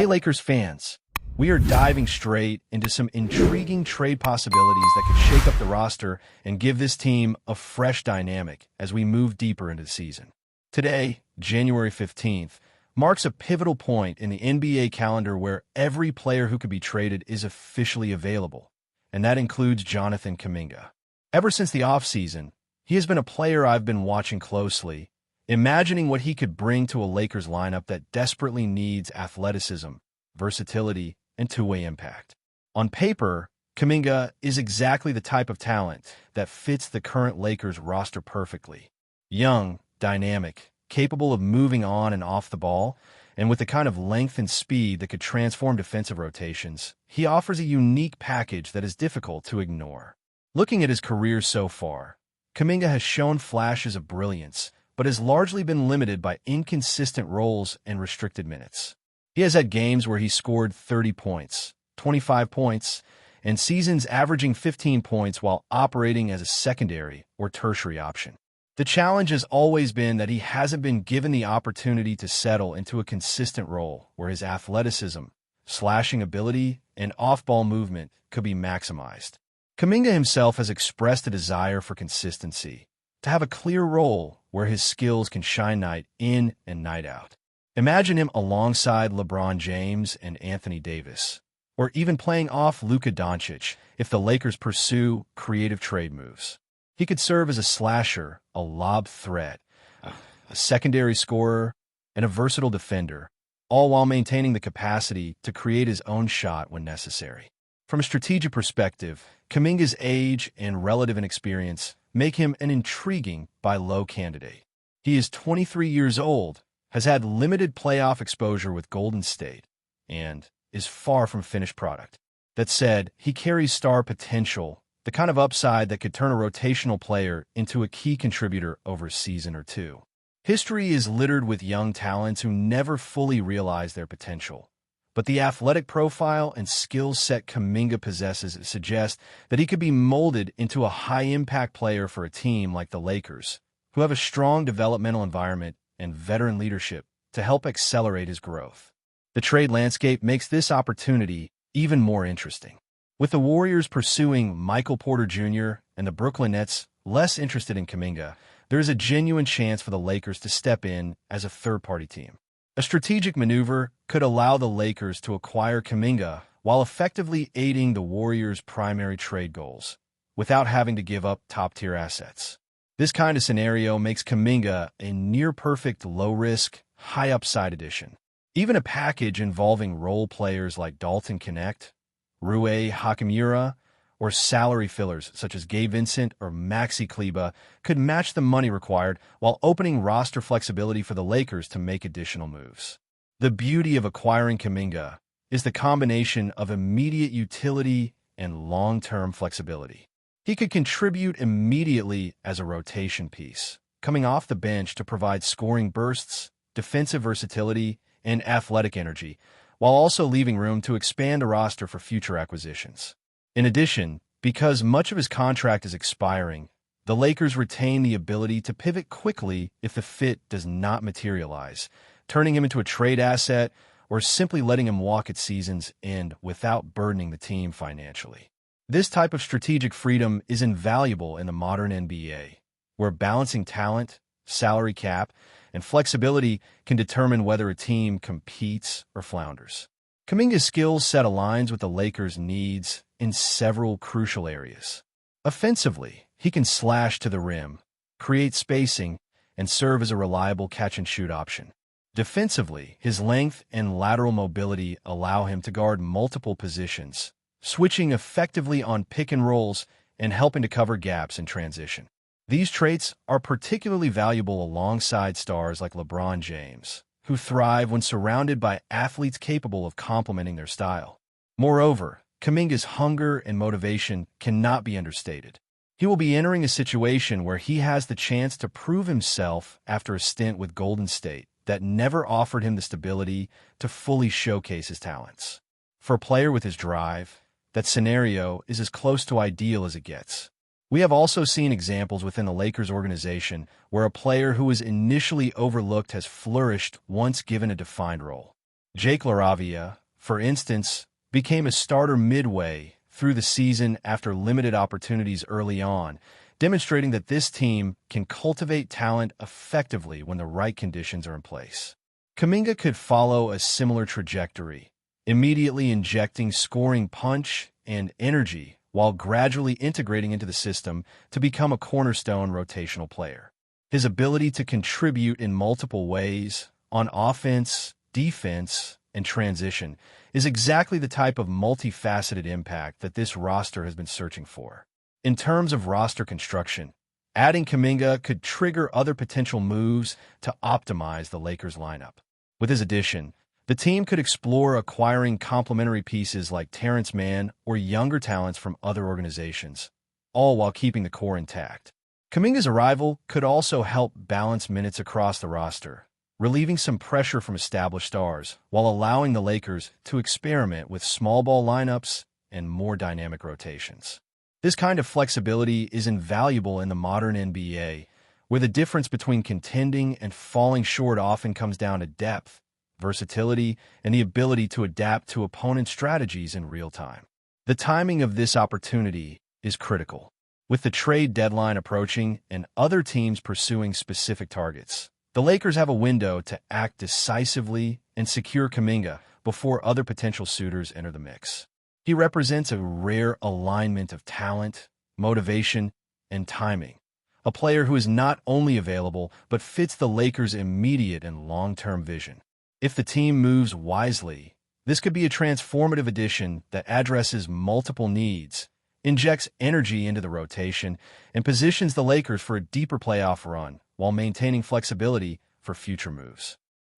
Hey Lakers fans, we are diving straight into some intriguing trade possibilities that could shake up the roster and give this team a fresh dynamic as we move deeper into the season. Today, January 15th, marks a pivotal point in the NBA calendar where every player who could be traded is officially available, and that includes Jonathan Kuminga. Ever since the offseason, he has been a player I've been watching closely, imagining what he could bring to a Lakers lineup that desperately needs athleticism, versatility, and two-way impact. On paper, Kuminga is exactly the type of talent that fits the current Lakers roster perfectly. Young, dynamic, capable of moving on and off the ball, and with the kind of length and speed that could transform defensive rotations, he offers a unique package that is difficult to ignore. Looking at his career so far, Kuminga has shown flashes of brilliance, but has largely been limited by inconsistent roles and restricted minutes. He has had games where he scored 30 points, 25 points, and seasons averaging 15 points while operating as a secondary or tertiary option. The challenge has always been that he hasn't been given the opportunity to settle into a consistent role where his athleticism, slashing ability, and off-ball movement could be maximized. Kuminga himself has expressed a desire for consistency, to have a clear role where his skills can shine night in and night out. Imagine him alongside LeBron James and Anthony Davis, or even playing off Luka Doncic if the Lakers pursue creative trade moves. He could serve as a slasher, a lob threat, a secondary scorer, and a versatile defender, all while maintaining the capacity to create his own shot when necessary. From a strategic perspective, Kuminga's age and relative inexperience make him an intriguing buy low candidate. He is 23 years old, has had limited playoff exposure with Golden State, and is far from finished product. That said, he carries star potential, the kind of upside that could turn a rotational player into a key contributor over a season or two. History is littered with young talents who never fully realize their potential, but the athletic profile and skill set Kuminga possesses suggest that he could be molded into a high-impact player for a team like the Lakers, who have a strong developmental environment and veteran leadership to help accelerate his growth. The trade landscape makes this opportunity even more interesting. With the Warriors pursuing Michael Porter Jr. and the Brooklyn Nets less interested in Kuminga, there is a genuine chance for the Lakers to step in as a third-party team. A strategic maneuver could allow the Lakers to acquire Kuminga while effectively aiding the Warriors' primary trade goals, without having to give up top-tier assets. This kind of scenario makes Kuminga a near-perfect low-risk, high-upside addition. Even a package involving role players like Dalton Knecht, Rui Hachimura, or salary fillers such as Gabe Vincent or Maxi Kleber could match the money required while opening roster flexibility for the Lakers to make additional moves. The beauty of acquiring Kuminga is the combination of immediate utility and long-term flexibility. He could contribute immediately as a rotation piece, coming off the bench to provide scoring bursts, defensive versatility, and athletic energy, while also leaving room to expand the roster for future acquisitions. In addition, because much of his contract is expiring, the Lakers retain the ability to pivot quickly if the fit does not materialize, turning him into a trade asset or simply letting him walk at season's end without burdening the team financially. This type of strategic freedom is invaluable in the modern NBA, where balancing talent, salary cap, and flexibility can determine whether a team competes or flounders. Kuminga's skill set aligns with the Lakers' needs in several crucial areas. Offensively, he can slash to the rim, create spacing, and serve as a reliable catch-and-shoot option. Defensively, his length and lateral mobility allow him to guard multiple positions, switching effectively on pick-and-rolls and helping to cover gaps in transition. These traits are particularly valuable alongside stars like LeBron James, who thrive when surrounded by athletes capable of complementing their style. Moreover, Kuminga's hunger and motivation cannot be understated. He will be entering a situation where he has the chance to prove himself after a stint with Golden State that never offered him the stability to fully showcase his talents. For a player with his drive, that scenario is as close to ideal as it gets. We have also seen examples within the Lakers organization where a player who was initially overlooked has flourished once given a defined role. Jake LaRavia, for instance, became a starter midway through the season after limited opportunities early on, demonstrating that this team can cultivate talent effectively when the right conditions are in place. Kuminga could follow a similar trajectory, immediately injecting scoring punch and energy while gradually integrating into the system to become a cornerstone rotational player. His ability to contribute in multiple ways, on offense, defense, and transition, is exactly the type of multifaceted impact that this roster has been searching for. In terms of roster construction, adding Kuminga could trigger other potential moves to optimize the Lakers lineup. With his addition, the team could explore acquiring complementary pieces like Terrence Mann or younger talents from other organizations, all while keeping the core intact. Kuminga's arrival could also help balance minutes across the roster, relieving some pressure from established stars while allowing the Lakers to experiment with small ball lineups and more dynamic rotations. This kind of flexibility is invaluable in the modern NBA, where the difference between contending and falling short often comes down to depth, versatility, and the ability to adapt to opponent strategies in real time. The timing of this opportunity is critical. With the trade deadline approaching and other teams pursuing specific targets, the Lakers have a window to act decisively and secure Kuminga before other potential suitors enter the mix. He represents a rare alignment of talent, motivation, and timing, a player who is not only available but fits the Lakers' immediate and long-term vision. If the team moves wisely, this could be a transformative addition that addresses multiple needs, injects energy into the rotation, and positions the Lakers for a deeper playoff run while maintaining flexibility for future moves.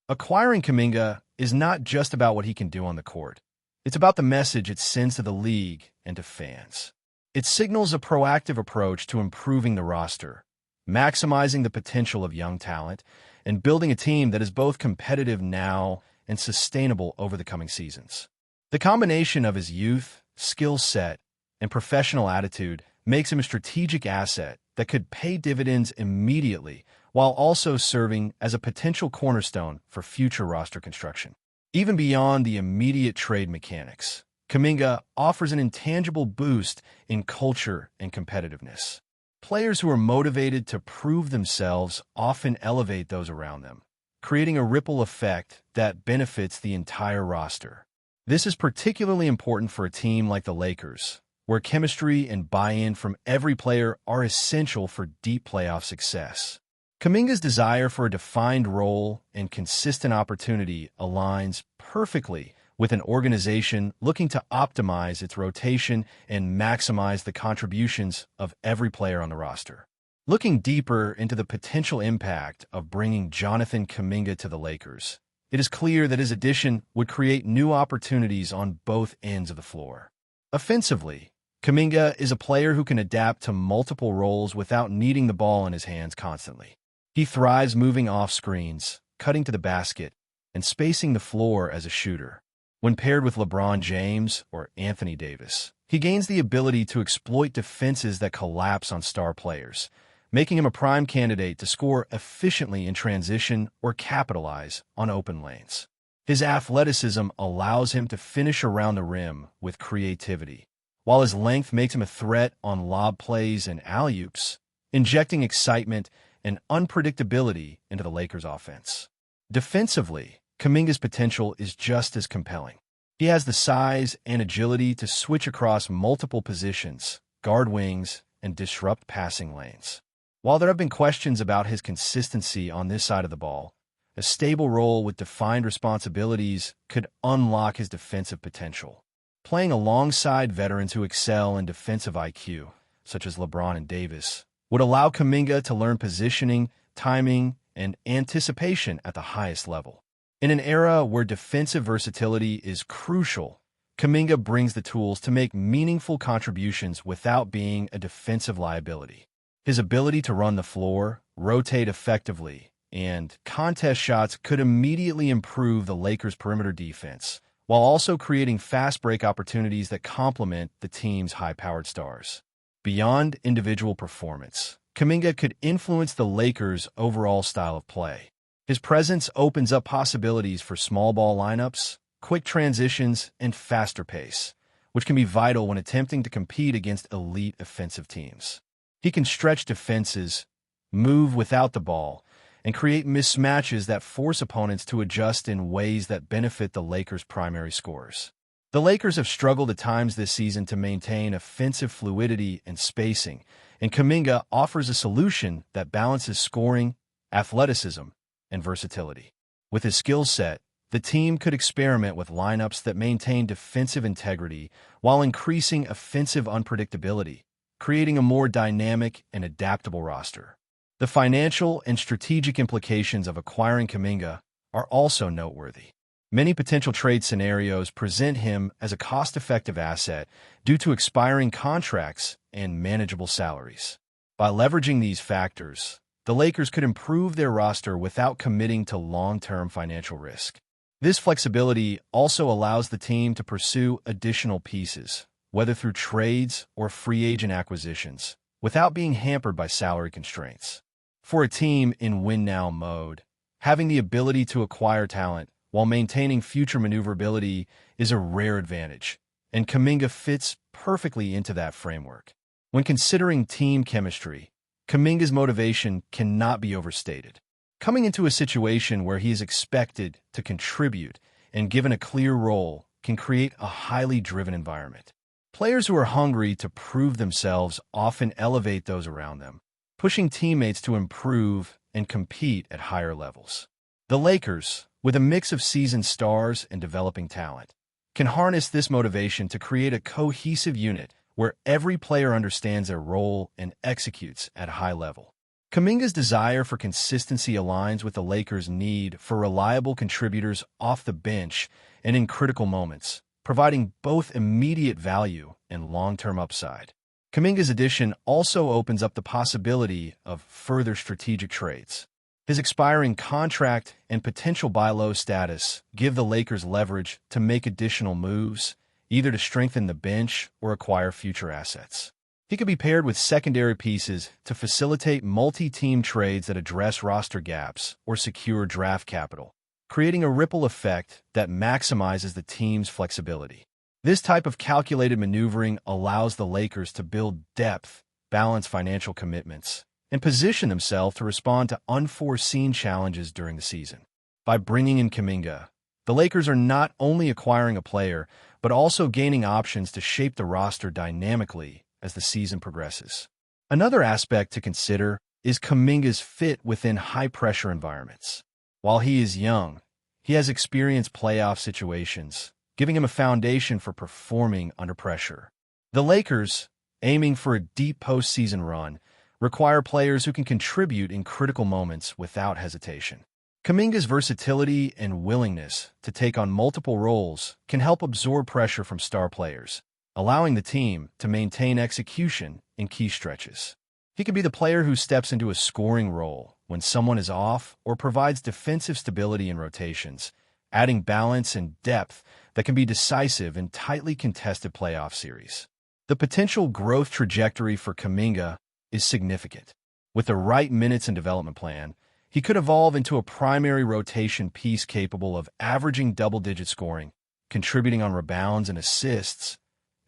Acquiring Kuminga is not just about what he can do on the court. It's about the message it sends to the league and to fans. It signals a proactive approach to improving the roster, maximizing the potential of young talent, and building a team that is both competitive now and sustainable over the coming seasons. The combination of his youth, skill set, and professional attitude makes him a strategic asset that could pay dividends immediately while also serving as a potential cornerstone for future roster construction. Even beyond the immediate trade mechanics, Kuminga offers an intangible boost in culture and competitiveness. Players who are motivated to prove themselves often elevate those around them, creating a ripple effect that benefits the entire roster. This is particularly important for a team like the Lakers, where chemistry and buy-in from every player are essential for deep playoff success. Kuminga's desire for a defined role and consistent opportunity aligns perfectly with an organization looking to optimize its rotation and maximize the contributions of every player on the roster. Looking deeper into the potential impact of bringing Jonathan Kuminga to the Lakers, it is clear that his addition would create new opportunities on both ends of the floor. Offensively, Kuminga is a player who can adapt to multiple roles without needing the ball in his hands constantly. He thrives moving off screens, cutting to the basket, and spacing the floor as a shooter. When paired with LeBron James or Anthony Davis, he gains the ability to exploit defenses that collapse on star players, making him a prime candidate to score efficiently in transition or capitalize on open lanes. His athleticism allows him to finish around the rim with creativity, while his length makes him a threat on lob plays and alley-oops, injecting excitement and unpredictability into the Lakers' offense. Defensively, Kuminga's potential is just as compelling. He has the size and agility to switch across multiple positions, guard wings, and disrupt passing lanes. While there have been questions about his consistency on this side of the ball, a stable role with defined responsibilities could unlock his defensive potential. Playing alongside veterans who excel in defensive IQ, such as LeBron and Davis, would allow Kuminga to learn positioning, timing, and anticipation at the highest level. In an era where defensive versatility is crucial, Kuminga brings the tools to make meaningful contributions without being a defensive liability. His ability to run the floor, rotate effectively, and contest shots could immediately improve the Lakers' perimeter defense, while also creating fast break opportunities that complement the team's high-powered stars. Beyond individual performance, Kuminga could influence the Lakers' overall style of play. His presence opens up possibilities for small ball lineups, quick transitions, and faster pace, which can be vital when attempting to compete against elite offensive teams. He can stretch defenses, move without the ball, and create mismatches that force opponents to adjust in ways that benefit the Lakers' primary scorers. The Lakers have struggled at times this season to maintain offensive fluidity and spacing, and Kuminga offers a solution that balances scoring, athleticism, and versatility. With his skill set, the team could experiment with lineups that maintain defensive integrity while increasing offensive unpredictability, creating a more dynamic and adaptable roster. The financial and strategic implications of acquiring Kuminga are also noteworthy. Many potential trade scenarios present him as a cost-effective asset due to expiring contracts and manageable salaries. By leveraging these factors, the Lakers could improve their roster without committing to long-term financial risk. This flexibility also allows the team to pursue additional pieces, whether through trades or free agent acquisitions, without being hampered by salary constraints. For a team in win-now mode, having the ability to acquire talent while maintaining future maneuverability is a rare advantage, and Kuminga fits perfectly into that framework. When considering team chemistry, Kuminga's motivation cannot be overstated. Coming into a situation where he is expected to contribute and given a clear role can create a highly driven environment. Players who are hungry to prove themselves often elevate those around them, pushing teammates to improve and compete at higher levels. The Lakers, with a mix of seasoned stars and developing talent, can harness this motivation to create a cohesive unit where every player understands their role and executes at a high level. Kuminga's desire for consistency aligns with the Lakers' need for reliable contributors off the bench and in critical moments, providing both immediate value and long-term upside. Kuminga's addition also opens up the possibility of further strategic trades. His expiring contract and potential buy low status give the Lakers leverage to make additional moves, either to strengthen the bench or acquire future assets. He could be paired with secondary pieces to facilitate multi-team trades that address roster gaps or secure draft capital, creating a ripple effect that maximizes the team's flexibility. This type of calculated maneuvering allows the Lakers to build depth, balance financial commitments, and position themselves to respond to unforeseen challenges during the season. By bringing in Kuminga, the Lakers are not only acquiring a player, but also gaining options to shape the roster dynamically as the season progresses. Another aspect to consider is Kuminga's fit within high-pressure environments. While he is young, he has experienced playoff situations, giving him a foundation for performing under pressure. The Lakers, aiming for a deep postseason run, require players who can contribute in critical moments without hesitation. Kuminga's versatility and willingness to take on multiple roles can help absorb pressure from star players, allowing the team to maintain execution in key stretches. He could be the player who steps into a scoring role when someone is off or provides defensive stability in rotations, adding balance and depth that can be decisive in tightly contested playoff series. The potential growth trajectory for Kuminga is significant. With the right minutes and development plan, he could evolve into a primary rotation piece capable of averaging double-digit scoring, contributing on rebounds and assists,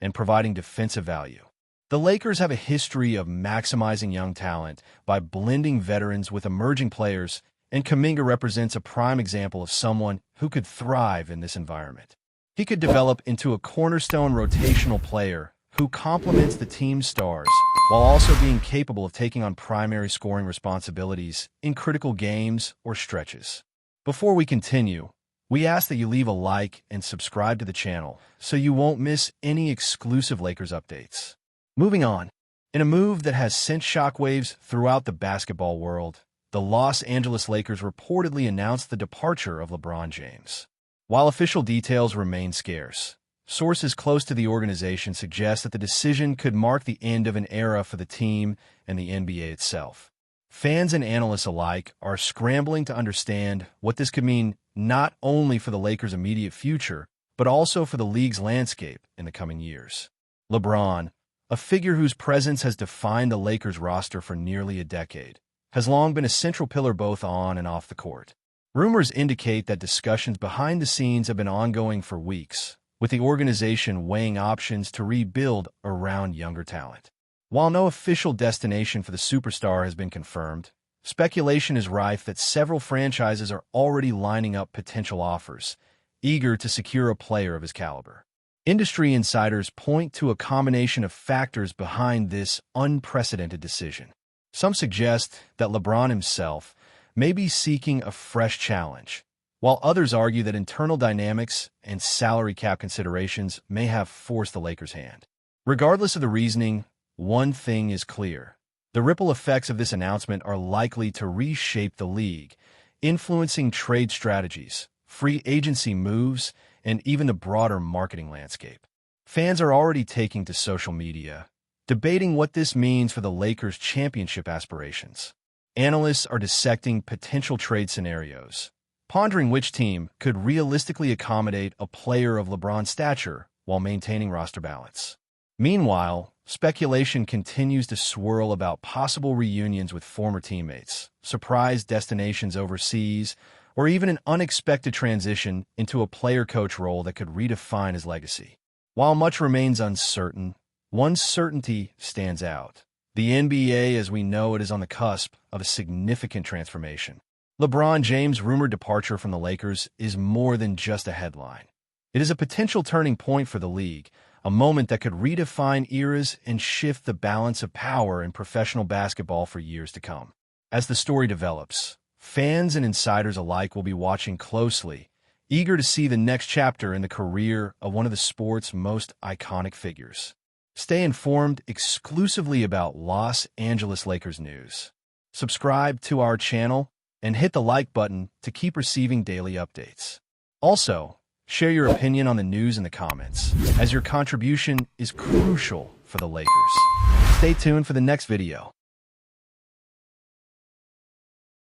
and providing defensive value. The Lakers have a history of maximizing young talent by blending veterans with emerging players, and Kuminga represents a prime example of someone who could thrive in this environment. He could develop into a cornerstone rotational player who complements the team's stars while also being capable of taking on primary scoring responsibilities in critical games or stretches. Before we continue, we ask that you leave a like and subscribe to the channel so you won't miss any exclusive Lakers updates. Moving on, in a move that has sent shockwaves throughout the basketball world, the Los Angeles Lakers reportedly announced the departure of LeBron James. While official details remain scarce, sources close to the organization suggest that the decision could mark the end of an era for the team and the NBA itself. Fans and analysts alike are scrambling to understand what this could mean not only for the Lakers' immediate future, but also for the league's landscape in the coming years. LeBron, a figure whose presence has defined the Lakers roster for nearly a decade, has long been a central pillar both on and off the court. Rumors indicate that discussions behind the scenes have been ongoing for weeks, with the organization weighing options to rebuild around younger talent. While no official destination for the superstar has been confirmed, speculation is rife that several franchises are already lining up potential offers, eager to secure a player of his caliber. Industry insiders point to a combination of factors behind this unprecedented decision. Some suggest that LeBron himself may be seeking a fresh challenge, while others argue that internal dynamics and salary cap considerations may have forced the Lakers' hand. Regardless of the reasoning, one thing is clear. The ripple effects of this announcement are likely to reshape the league, influencing trade strategies, free agency moves, and even the broader marketing landscape. Fans are already taking to social media, debating what this means for the Lakers' championship aspirations. Analysts are dissecting potential trade scenarios, pondering which team could realistically accommodate a player of LeBron's stature while maintaining roster balance. Meanwhile, speculation continues to swirl about possible reunions with former teammates, surprise destinations overseas, or even an unexpected transition into a player-coach role that could redefine his legacy. While much remains uncertain, one certainty stands out. The NBA, as we know it, is on the cusp of a significant transformation. LeBron James' rumored departure from the Lakers is more than just a headline. It is a potential turning point for the league, a moment that could redefine eras and shift the balance of power in professional basketball for years to come. As the story develops, fans and insiders alike will be watching closely, eager to see the next chapter in the career of one of the sport's most iconic figures. Stay informed exclusively about Los Angeles Lakers news. Subscribe to our channel and hit the like button to keep receiving daily updates. Also, share your opinion on the news in the comments, as your contribution is crucial for the Lakers. Stay tuned for the next video.